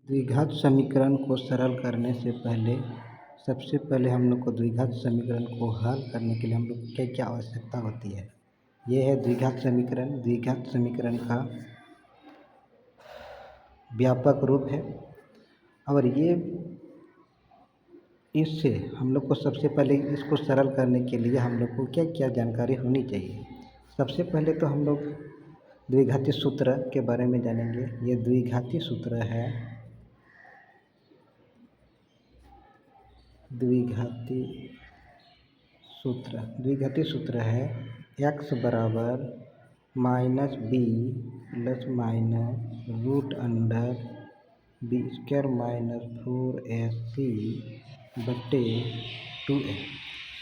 द्विघात समीकरण को सरल करने से पहले सबसे पहले हम लोग को द्विघात समीकरण को हल करने के लिए हम लोग को क्या क्या आवश्यकता होती है। ये है द्विघात समीकरण। द्विघात समीकरण का व्यापक रूप है और ये इससे हम लोग को सबसे पहले इसको सरल करने के लिए हम लोग को क्या क्या जानकारी होनी चाहिए। सबसे पहले तो हम लोग द्विघाती सूत्र के बारे में जानेंगे। ये द्विघाती सूत्र है द्विघाती सूत्र है x बराबर minus b plus minus root under b square minus 4ac बटे 2a।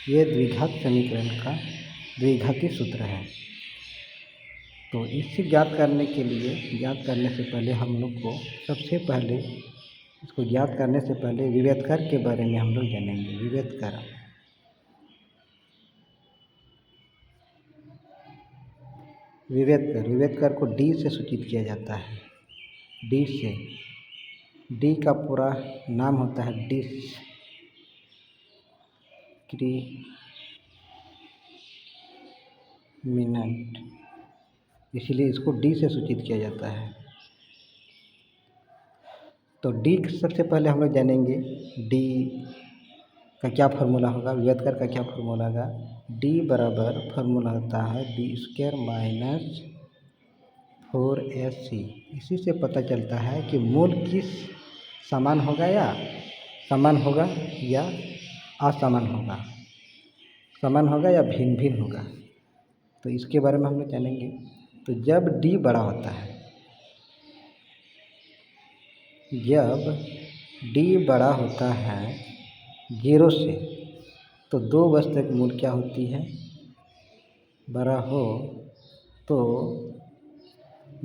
ये द्विघात समीकरण का द्विघाती सूत्र है। तो इसे ज्ञात करने से पहले हम लोग को सबसे पहले इसको ज्ञात करने से पहले विभेदकर के बारे में हम लोग जानेंगे। विभेदकर को डी से सूचित किया जाता है। डी का पूरा नाम होता है डिस्क्रिमिनेंट, इसीलिए इसको डी से सूचित किया जाता है। तो डी सबसे पहले हम लोग जानेंगे डी का क्या फार्मूला होगा। विभेदकर का क्या फार्मूला होगा। डी बराबर फार्मूला होता है बी स्क्वायर माइनस 4ac। इसी से पता चलता है कि मूल किस समान होगा या असमान होगा, समान होगा या भिन्न भिन्न होगा। तो इसके बारे में हम लोग जानेंगे। तो जब डी बड़ा होता है, जीरो से, तो दो वास्तविक मूल क्या होती है, बड़ा हो तो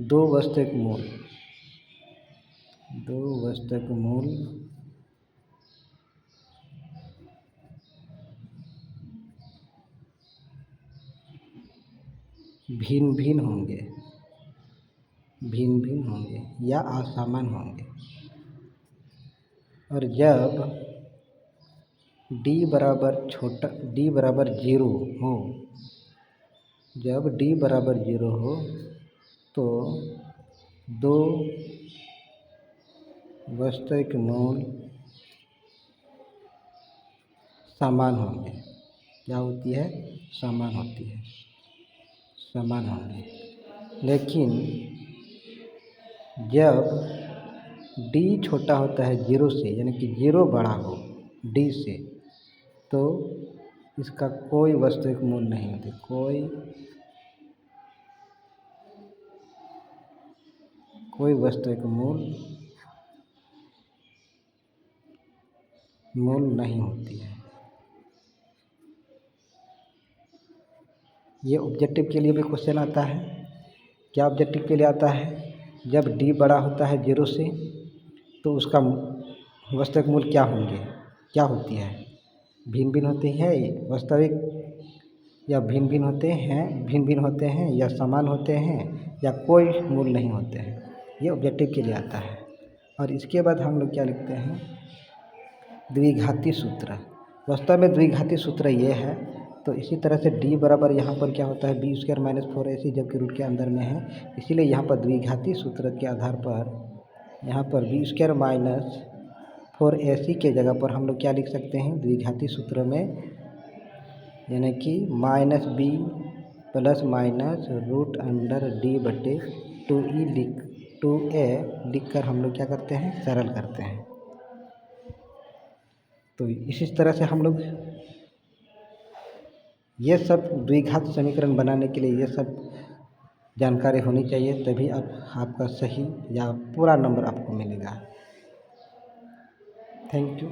दो वास्तविक मूल भिन्न भिन्न होंगे या असमान होंगे। और जब डी बराबर जीरो हो, तो दो वास्तविक मूल समान होंगे। क्या होती है, समान होंगे। लेकिन जब डी छोटा होता है जीरो से, यानी कि जीरो बड़ा हो डी से, तो इसका कोई वास्तविक मूल नहीं होते, कोई वास्तविक मूल नहीं होती है। ये ऑब्जेक्टिव के लिए भी क्वेश्चन आता है। क्या ऑब्जेक्टिव के लिए आता है, जब डी बड़ा होता है जीरो से, तो उसका वास्तविक मूल क्या होती है, भिन्न भिन्न होती है वास्तविक, या भिन्न भिन्न होते हैं या समान होते हैं, या कोई मूल नहीं होते हैं। ये ऑब्जेक्टिव के लिए आता है। और इसके बाद हम लोग क्या लिखते हैं, द्विघाती सूत्र। वास्तव में द्विघाती सूत्र ये है। तो इसी तरह से डी बराबर यहाँ पर क्या होता है बी स्क्वायर माइनस 4ac, जबकि रूट के अंदर में है, इसीलिए यहाँ पर द्विघाती सूत्र के आधार पर यहाँ पर बी स्क्वायर माइनस 4ac के जगह पर हम लोग क्या लिख सकते हैं, द्विघाती सूत्र में, यानी कि minus b plus minus root under d बटे 2a लिख कर हम लोग क्या करते हैं, सरल करते हैं। तो इसी तरह से हम लोग ये सब द्विघात समीकरण बनाने के लिए ये सब जानकारी होनी चाहिए, तभी आपका सही या पूरा नंबर आपको मिलेगा। Thank you.